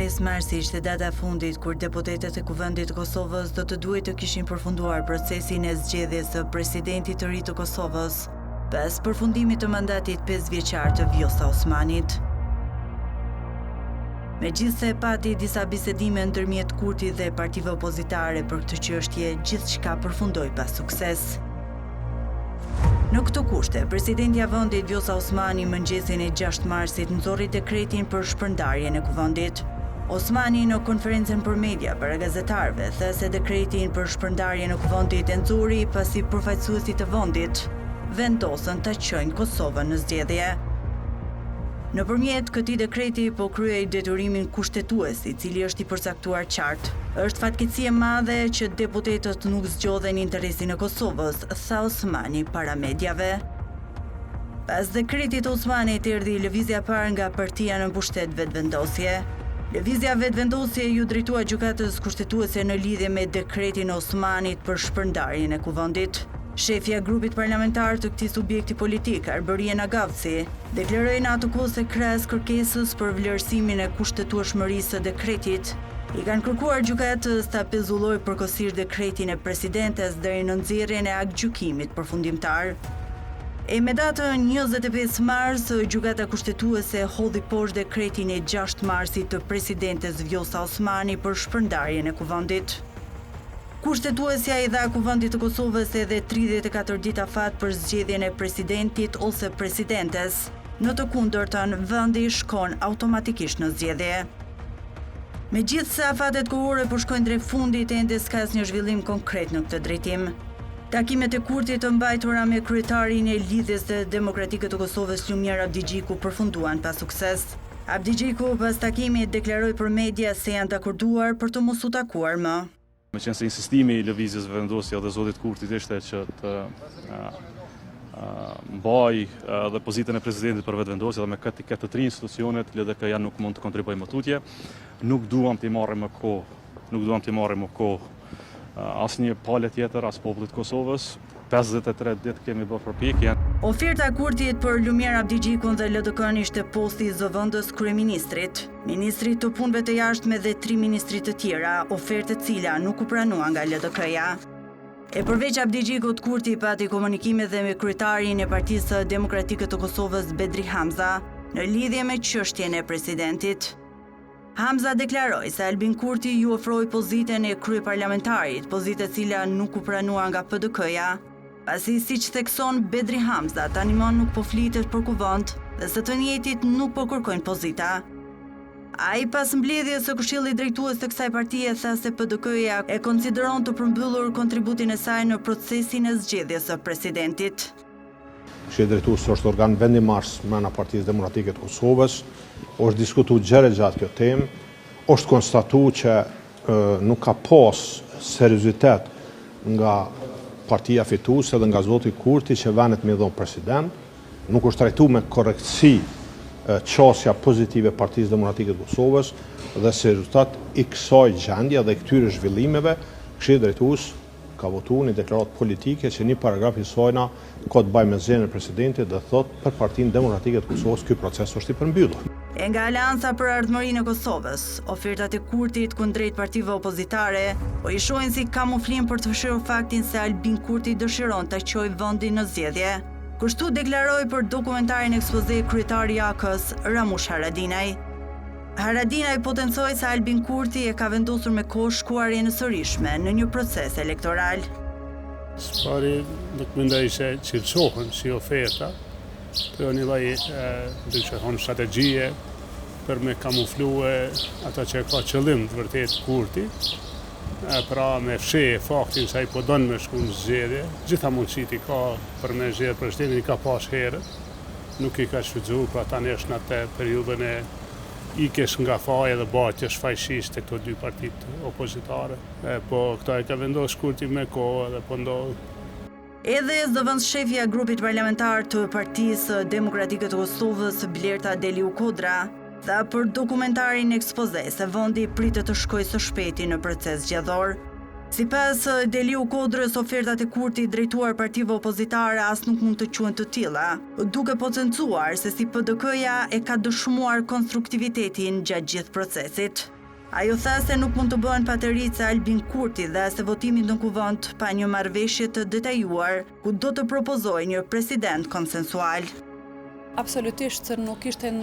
25 marsi ishte data fundit kur deputetët e Kuvendit të Kosovës do të duhet të kishin përfunduar procesin e zgjedhjes së presidentit të ri të Kosovës, pas përfundimit të mandatit 5 vjeçar të Vjosa Osmanit. Megjithse pati disa bisedime ndërmjet Kurtit dhe partive opozitare për këtë çështje, gjithçka përfundoi pa sukses. Në këto kushte, presidenti i vendit Vjosa Osmani mëngjesin e 6 marsit nxorri dekretin për shpërndarjen e kuvendit. Osmani në konferencën për media para gazetarëve tha se dekretin për shpërndarjen e kuvendit e nxorri pasi përfaqësuesit të vendit vendosën ta çojnë Kosovën në zgjedhje. Nëpërmjet këtij dekreti po kryej detyrimin kushtetues, i cili është i përcaktuar qartë. Është fatkeqësi e madhe që deputetët nuk zgjodhen interesin e Kosovës, tha Osmani para mediave. Pas dekretit të Osmanit erdhi lëvizja e parë nga partia në pushtet vetëvendosje. Lëvizja vetëvendosje ju drejtua gjykatës kushtetuese në lidhje me dekretin e Osmanit për shpërndarjen e kuvendit. Shefja grupit parlamentar të këtij subjekti politik, Arbërien Agavci, deklaroi në atë kohë se krahas kërkesës për vlerësimin e kushtetueshmërisë së dekretit, i kanë kërkuar gjykatës ta pezullojë përkohësisht dekretin e presidentes deri në nxjerrjen e aktgjykimit përfundimtar. E me datën 25 mars, gjykata kushtetuese hodhi poshtë dekretin e 6 marsit të presidentes Vjosa Osmani për shpërndarjen e kuvendit. Kushtetuesja i dha Kuvendit të Kosovës edhe 34 ditë afat për zgjedhjen e presidentit ose presidentes. Në të kundërtën, vendi shkon automatikisht në zgjedhje. Megjithse afatet kohore po shkojnë drejt fundit, ende s'ka asnjë zhvillim konkret në këtë drejtim. Takimet e Kurtit të mbajtura me kryetarin e Lidhjes së Demokratike të Kosovës Lumir Abdigjiku përfunduan pa sukses. Abdigjiku pas takimit deklaroi për media se janë dakorduar për të mos u takuar më. Meqense insistimi i lëvizjes vendosje dhe zotit Kurtit ishte që të mbaj dhe pozitën e presidentit për vetëvendosje dhe me këtë të tri institucionet, LDK-ja nuk mund të kontribuojë më tutje. Nuk duam t'i marrim më kohë asnjë palë tjetër as popullit të Kosovës. 53 ditë kemi bërë përpjekje. Oferta e Kurtit për Lumir Abdigjikun dhe LDK-n ishte posti i zëvendës kryeministrit, ministrit të punëve të jashtme dhe 3 ministrit të tjera, ofertë e cila nuk u pranua nga LDK-ja. E përveç Abdigjikut, Kurti pati komunikime dhe me kryetarin e Partisë Demokratike të Kosovës Bedri Hamza në lidhje me çështjen e presidentit. Hamza deklaroi se Albin Kurti ju ofroi pozitën e kryeparlamentarit, pozitë e cila nuk u pranua nga PDK-ja. Pasi siç thekson Bedri Hamza, tani më nuk po flitet për kuvend dhe së të njëjtit nuk po kërkojnë pozita. Ai pas mbledhjes së Këshillit Drejtues të kësaj partie tha se PDK-ja e konsideron të përmbyllur kontributin e saj në procesin e zgjedhjes së presidentit. Këshilli Drejtues është organ vendimarrës brenda Partisë Demokratike të Kosovës, është diskutuar gjëre gjatë kjo temë, është konstatuar që nuk ka pas seriozitet nga partia fituese dhe nga zoti Kurti që vendet me dhon president, nuk është trajtuar me korrektësi çësia pozitive e Partisë Demokratike të Kosovës dhe si rezultat i kësaj gjendje dhe këtyre zhvillimeve, Këshilli Drejtues ka votuar një deklaratë politike që një paragraf i sajna ka të bëjë me zgjedhjen e presidentit dhe thotë për Partinë Demokratike të Kosovës ky proces është i përmbyllur. E nga Aleanca për Ardhmërinë e Kosovës, ofertat e Kurtit kundrejt partive opozitare po i shohin si kamuflim për të fshirë faktin se Albin Kurti dëshiron ta çojë vendin në zgjedhje. Kështu deklaroi për dokumentarin ekspoze kryetari i AK-s Ramush Haradinaj. Haradinaj potencoi se Albin Kurti e ka vendosur me kohë shkuarjen e sërishme në një proces elektoral. Spari nuk mendoj se cilësohen si oferta, për një lloj strategjie për me kamuflue ata që ka qëllim të vërtet Kurti, pra me fshehë faktin se ai po don me shku në zgjedhje, gjitha mundësit i ka për me zgjedhë presidentin i ka pas herët, nuk i ka shfrytzuar, pra tani është në atë periudhën e ikes nga faja dhe batjes fajshisë të këto dy partitë opozitare. Po këta e ka vendosur Kurti me kohë dhe po ndodh. Edhe zëvendësshefja e grupit parlamentar të Partisë Demokratike të Kosovës, Blerta Deliu Kodra, tha për dokumentarin ekspoze se vendi pritet të shkojë së shpejti në proces zgjedhor. Sipas Deliu Kodrës, ofertat e Kurtit drejtuar partive opozitare as nuk mund të quhen të tilla, duke potencuar se si PDK-ja e ka dëshmuar konstruktivitetin gjatë gjithë procesit. Ajo tha se nuk mund të bëhen patërica Albin Kurti dhe as të votimit në kuvend pa një marrëveshje të detajuar ku do të propozojë një president konsensual. Absolutisht nuk ishte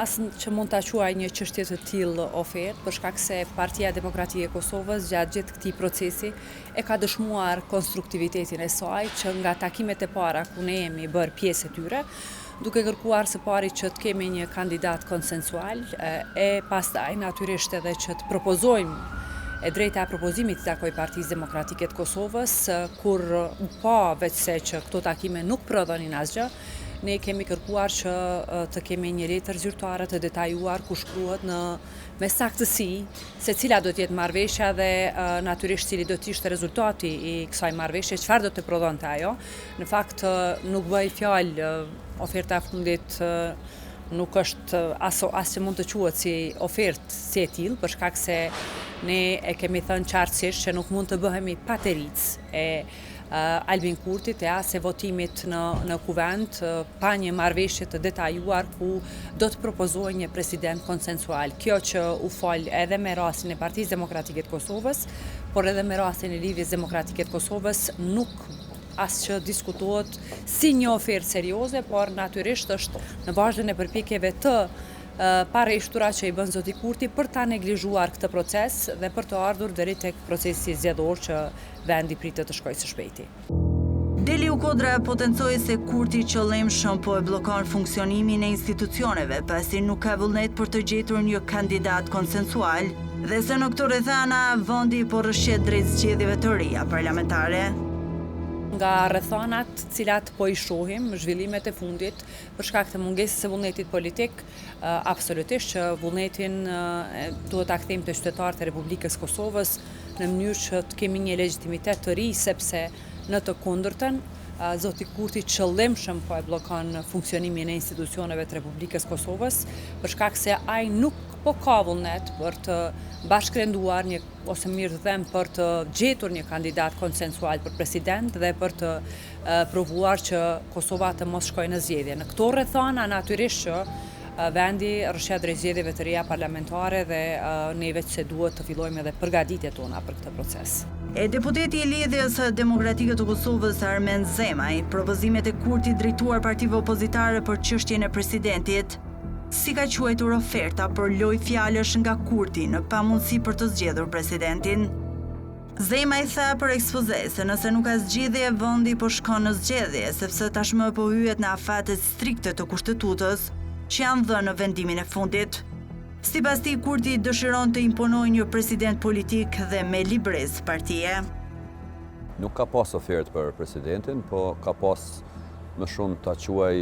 asë që mund të quaj një çështje të tillë ofertë, për shkak se Partia Demokratike e Kosovës gjatë gjithë këtij procesi e ka dëshmuar konstruktivitetin e saj që nga takimet e para ku ne jemi bërë pjesë e tyre, duke kërkuar së pari që të kemi një kandidat konsensual e pastaj natyrisht edhe që të propozojmë e drejta e propozimit të takoj Partisë Demokratike të Kosovës, kur pa veçse që këto takime nuk prodhonin asgjë, ne kemi kërkuar që të kemi një letër zyrtare të detajuar ku shkruhet me saktësi se cila do të jetë marrëveshja dhe natyrisht cili do të ishte rezultati i kësaj marrëveshje, çfarë do të prodhonte ajo. Në fakt nuk bëj fjalë oferta e fundit nuk është as që mund të quhet si ofertë si e tillë, për shkak se ne e kemi thënë qartësisht që nuk mund të bëhemi patericë e Albin Kurtit e as e votimit në kuvend pa një marrëveshje të detajuar ku do të propozojë një president konsensual. Kjo që u fol edhe me rastin e Partisë Demokratike të Kosovës, por edhe me rastin e Lidhjes Demokratike të Kosovës nuk as që diskutohet si një ofertë serioze, por natyrisht është në vazhdimën e përpjekjeve të pareshtura që i bën zoti Kurti për ta neglizhuar këtë proces dhe për të ardhur deri tek procesi zgjedhor që vendi pritet të shkojë së shpejti. Deli u Kodra potencoi se Kurti qëllimshëm po e bllokon funksionimin e institucioneve pasi nuk ka vullnet për të gjetur një kandidat konsensual dhe se në këto rrethana vendi po rrëshqet drejt zgjedhjeve të reja parlamentare. Nga rrethanat cilat po i shohim, zhvillimet e fundit, për shkak të mungesës së vullnetit politik, absolutisht që vullnetin duhet ta kthejmë te qytetarët e Republikës Kosovës në mënyrë që të kemi një legjitimitet të ri, sepse në të kundërtën zoti Kurti qëllimshëm po e bllokon funksionimin e institucioneve të Republikës Kosovës, për shkak se ai nuk po ka vullnet për të bashkërenduar ose mirë të them për të gjetur një kandidat konsensual për president dhe për të provuar që Kosova të mos shkojë në zgjedhje. Në këto rrethana natyrisht që vendi rrëshqet drejt zgjedhjeve të reja parlamentare dhe neve që duhet të fillojmë edhe përgatitjet tona për këtë proces. E deputeti i Lidhjes Demokratike të Kosovës Armen Zemaj, propozimet e Kurtit drejtuar partive opozitare për çështjen e presidentit, si ka quajtur oferta për lojë fjalësh nga Kurti në pamundësi për të zgjedhur presidentin. Zemaj tha për ekspoze se nëse nuk ka zgjedhje, vendi po shkon në zgjedhje, sepse tashmë po hyhet në afatet strikte të kushtetutës që janë dhënë në vendimin e fundit. Sipas tij, Kurti dëshiron të imponojë një president politik dhe me librezë partie. Nuk ka pas ofertë për presidentin, po ka pas më shumë ta quaj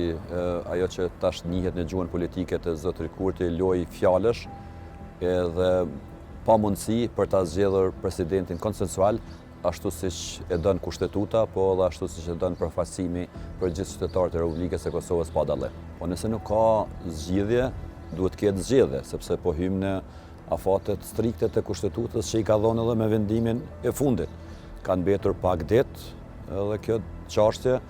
ajo që tash njihet në gjuhën politike të zotit Kurti lojë fjalësh edhe pa mundësi për ta zgjedhur presidentin konsensual ashtu siç e don kushtetuta, po edhe ashtu siç e don përfaqësimi për gjithë qytetarët e Republikës së Kosovës pa dallim. Po nëse nuk ka zgjidhje, duhet të ketë zgjedhje, sepse po hymë në afatet strikte të kushtetutës që i ka dhënë edhe me vendimin e fundit. Kanë mbetur pak det edhe kjo çështje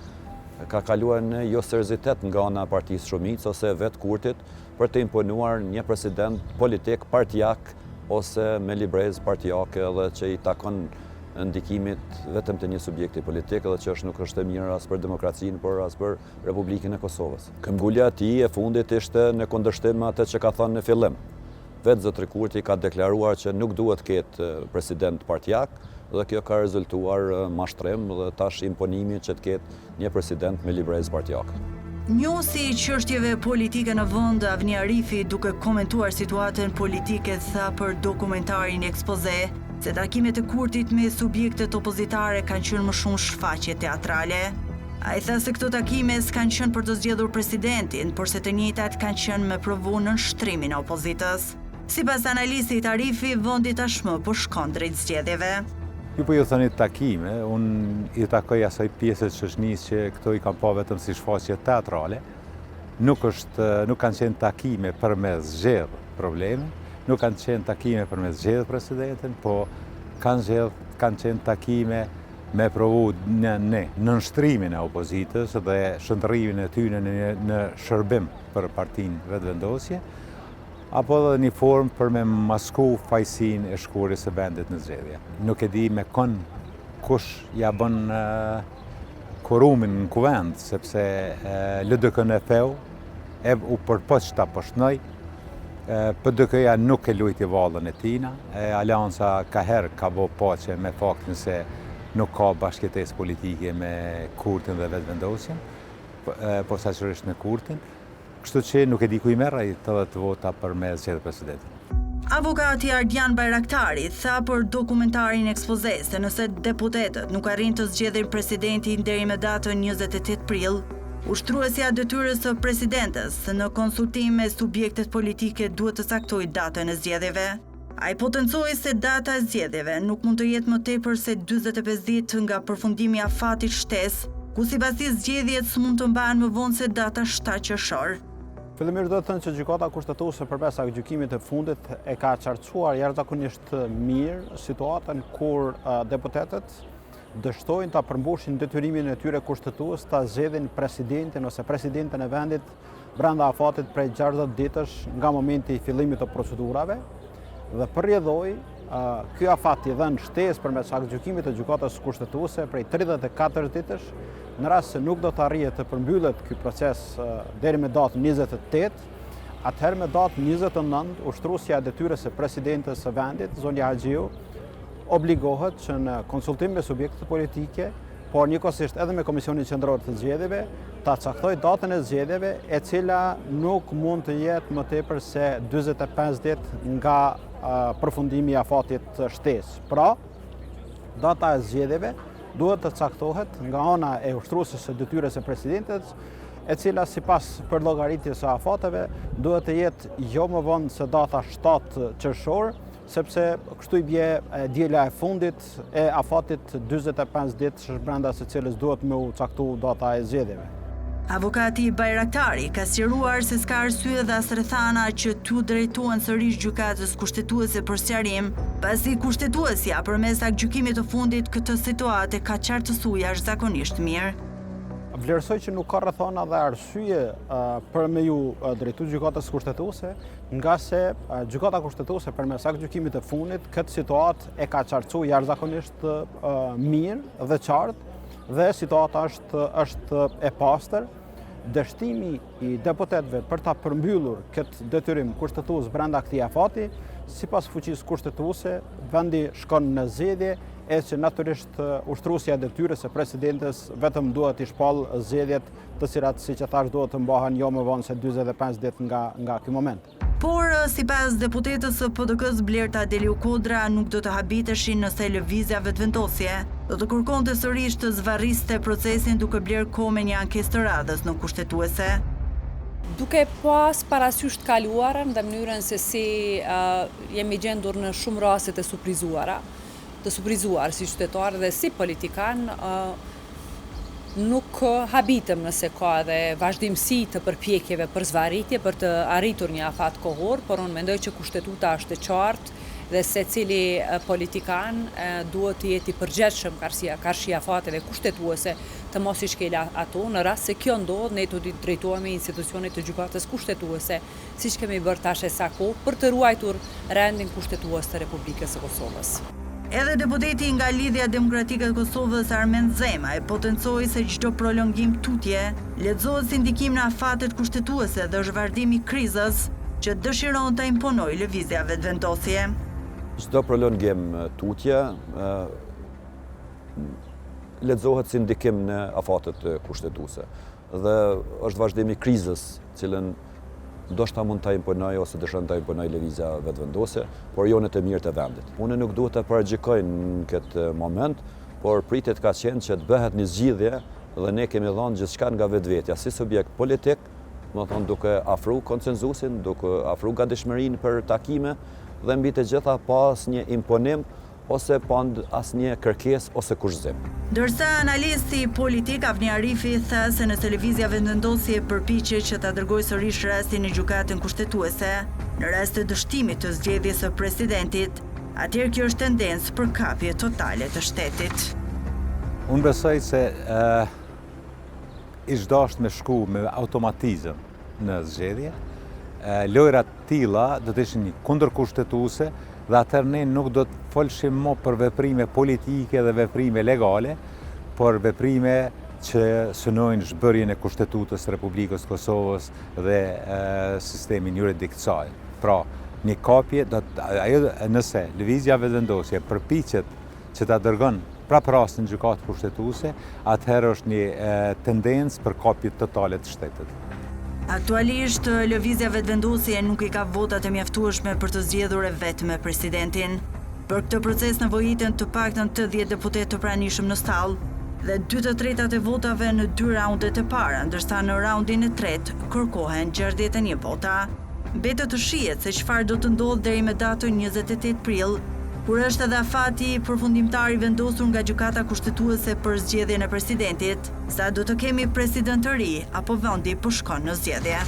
ka kaluar në jo seriozitet nga ana e Partisë Shumicës ose vetë Kurtit për të imponuar një president politik partijak ose me librezë partijake edhe që i takon ndikimit vetëm të një subjekti politik edhe që nuk është e mirë as për demokracinë, por as për Republikën e Kosovës. Këmbgulja e tij e fundit ishte në kundërshtim me atë që ka thënë në fillim. Vetë zotri Kurti ka deklaruar që nuk duhet të ketë president partijak dhe kjo ka rezultuar mashtrim dhe tash imponimi që të ketë një president me librezë partijake. Njohësi i çështjeve politike në vend, Avni Arifi, duke komentuar situatën politike, tha për dokumentarin ekspoze se takimet e Kurtit me subjektet opozitare kanë qenë më shumë shfaqje teatrale. Ai tha se këto takime s'kanë qenë për të zgjedhur presidentin, por se të njëjtat kanë qenë me provu nënshtrimin e opozitës. Sipas analistit Arifi, vendi tashmë po shkon drejt zgjedhjeve. Ju po ju thoni takime, unë i takoj asaj pjesët shoqënisë që këto i kam pa vetëm si shfaqje teatrale. Nuk kanë qenë takime për me zgjedh probleme, nuk kanë qenë takime për me zgjedh presidentin, po kanë qenë takime me provu në nënshtrimin e opozitës dhe shndërrimin e tyre në shërbim për partinë vetëvendosje. apo edhe një formë për me masku fajsin e shkurës së vendit në zgjedhje. Nuk e di me kush ja bën korumin në kuvend, sepse LDK-NFE-u u përpoq ta poshtnoj, PDK-ja nuk e lujti vallën e tina, Alianca ka bo pace me faktin se nuk ka bashkëtesë politike me Kurtin dhe vetëvendosjen, posaçërisht me Kurtin, kështu që nuk e di ku i merr ai 80 vota për me zgjedhje presidentin. Avokati Ardian Bajraktari tha për dokumentarin ekspoze se nëse deputetët nuk arrin të zgjedhin presidentin deri me datën 28 prill, ushtruesja detyrës së presidentes në konsultim me subjektet politike duhet të caktojë datën e zgjedhjeve. Ai potencoi se data e zgjedhjeve nuk mund të jetë më tepër se 45 ditë nga përfundimi i afatit shtesë, ku sipasi zgjedhjet s'mund të mbahen më vonë se data 7 qershor. Fillimisht do të thënë që gjykata kushtetuese përmes gjykimit të fundit e ka qartësuar jashtëzakonisht mirë situatën kur deputetët dështojnë ta përmbushin detyrimin e tyre kushtetues ta zgjedhin presidentin ose presidenten e vendit brenda afatit prej 60 ditësh nga momenti i fillimit të procedurave dhe përrjedhoi ky afat i dhënë shtesë përmes gjykimit të gjykatës kushtetuese prej 34 ditësh. Në rast se nuk do të arrihet të përmbyllet ky proces deri me datën 28, atëherë me datën 29 ushtruesja e detyrës së presidentes së vendit, Zonja Haxhiu, obligohet që në konsultim me subjektet politike, por njëkohësisht edhe me Komisionin Qendror të Zgjedhjeve, ta caktojë datën e zgjedhjeve, e cila nuk mund të jetë më tepër se 45 ditë nga përfundimi i afatit shtesë. Pra, data e zgjedhjeve duhet të caktohet nga ana e ushtruesës së detyrës së presidentes, e cila sipas përllogëritjes së afateve duhet të jetë jo më vonë se data 7 qershor, sepse kështu i bie diela e fundit e afatit 45 ditë brenda së cilës duhet me u caktu data e zgjedhjeve. Avokati Bajraktari ka sqaruar se s'ka arsye dhe as rrethana që t'u drejtohen sërish gjykatës kushtetuese për sqarim, pasi kushtetuesja përmes gjykimit të fundit këtë situatë ka qartësuar jashtëzakonisht mirë. Vlerësoj që nuk ka rrethana dhe arsye për me ju drejtu gjykatës kushtetuese, nga se gjykata kushtetuese përmes gjykimit të fundit këtë situatë e ka qartësuar jashtëzakonisht mirë dhe qartë, dhe situata është e pastër. Dështimi i deputetëve për ta përmbyllur këtë detyrim kushtetues brenda këtij afati, sipas fuqisë kushtetuese, vendi shkon në zgjedhje, e që natyrisht ushtruesja e detyrës së presidentes vetëm duhet i shpall zgjedhjet, të cilat, siç e thash, duhet të mbahen jo më vonë se 45 ditë nga ky moment. Por, sipas deputetës së PDK-s Blerta Deliu Kodra, nuk do të habiteshin nëse lëvizja vetëvendosje do të kërkonte sërish të zvarriste procesin duke blerë kohë me një ankesë të radhës në kushtetuese. Duke pas parasysh të kaluarën dhe mënyrën se si jemi gjendur në shumë raste të surprizuar si qytetar dhe si politikan, nuk habitem nëse ka edhe vazhdimsi të përpjekjeve për zvarritje për të arritur një afat kohor, por unë mendoj që kushtetuta është e qartë dhe secili politikan duhet të jeti përgjegjshëm karshi afateve kushtetuese të mos i shkel ato. Në rast se kjo ndodh, ne do të drejtohemi institucionit të gjykatës kushtetuese, siç kemi bërë tash e sa kohë, për të ruajtur rendin kushtetues të Republikës së Kosovës. Edhe deputeti nga Lidhja Demokratike e Kosovës Armend Zema e potencoi se çdo prolongim tutje lexohet si ndikim në afatet kushtetuese dhe është vazhdim i krizës që dëshiron të imponojë lëvizja vetëvendosje. Çdo prolongim tutje lexohet si ndikim në afatet kushtetuese dhe është vazhdim i krizës, cilën ndoshta mund ta imponojë ose dëshiron ta imponojë lëvizja vetëvendosje, por jo në të mirë të vendit. Unë nuk duhet të paragjikoj në këtë moment, por pritet ka qenë që të bëhet një zgjidhje dhe ne kemi dhënë gjithçka nga vetvetja si subjekt politik, do të thonë duke afru konsenzusin, duke afru gatishmërinë për takime dhe mbi të gjitha pas një imponim ose pand asnjë kërkesë ose kushzim. Ndërsa analisti politik Avni Arifi tha se nëse lëvizja vetëvendosje përpiqet që ta dërgojë sërish rastin në gjykatën kushtetuese, në rast të dështimit të zgjedhjes së presidentit, atëherë kjo është tendencë për kapje totale të shtetit. Unë besoj se ish dasht me shku me automatizëm në zgjedhje, lojrat tilla do të ishin kundërkushtetuese dhe atëherë ne nuk do të folshim më për veprime politike dhe veprime legale, por veprime që synojnë zhbërjen e Kushtetutës Republikës Kosovës dhe sistemin juridik të saj. Pra, një kopje, nëse lëvizja vendosje përpiqet që ta dërgon prapras në gjykatë kushtetuese, atëherë është një tendencë për kopje totale të shtetit. Aktualisht, lëvizja vetëvendosje nuk i ka votat e mjaftueshme për të zgjedhur vetëm me presidentin. Për këtë proces nevojiten të paktën 80 deputet të pranishëm në stallë dhe 2/3 e votave në 2 raundet e para, ndërsa në raundin e tretë kërkohen 61 vota. Mbetet të shihet se çfarë do të ndodhë deri me datën 28 prill, kur është edhe afati përfundimtar i vendosur nga gjykata kushtetuese për zgjedhjen e presidentit, sa do të kemi president të ri apo vendi po shkon në zgjedhje.